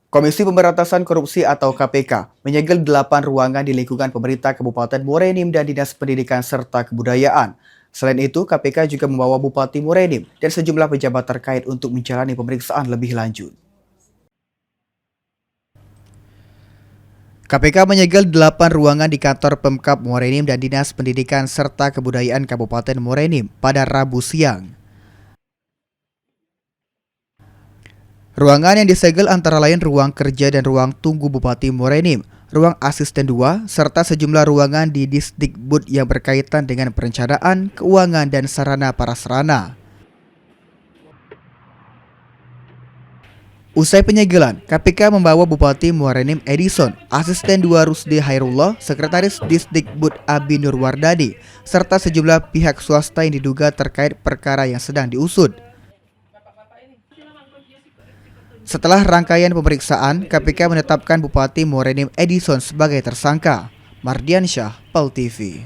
Komisi Pemberantasan Korupsi atau KPK menyegel 8 ruangan di lingkungan pemerintah Kabupaten Muara Enim dan Dinas Pendidikan serta Kebudayaan. Selain itu, KPK juga membawa Bupati Muara Enim dan sejumlah pejabat terkait untuk menjalani pemeriksaan lebih lanjut. KPK menyegel 8 ruangan di kantor Pemkab Muara Enim dan Dinas Pendidikan serta Kebudayaan Kabupaten Muara Enim pada Rabu siang. Ruangan yang disegel antara lain ruang kerja dan ruang tunggu Bupati Muara Enim, ruang asisten 2, serta sejumlah ruangan di Disdikbud yang berkaitan dengan perencanaan, keuangan, dan sarana prasarana. Usai penyegelan, KPK membawa Bupati Muara Enim Edison, asisten 2 Rusdi Hairullah, sekretaris Disdikbud Abi Nurwardadi, serta sejumlah pihak swasta yang diduga terkait perkara yang sedang diusut. Setelah rangkaian pemeriksaan, KPK menetapkan Bupati Muara Enim Edison sebagai tersangka. Mardiansyah, PEL TV.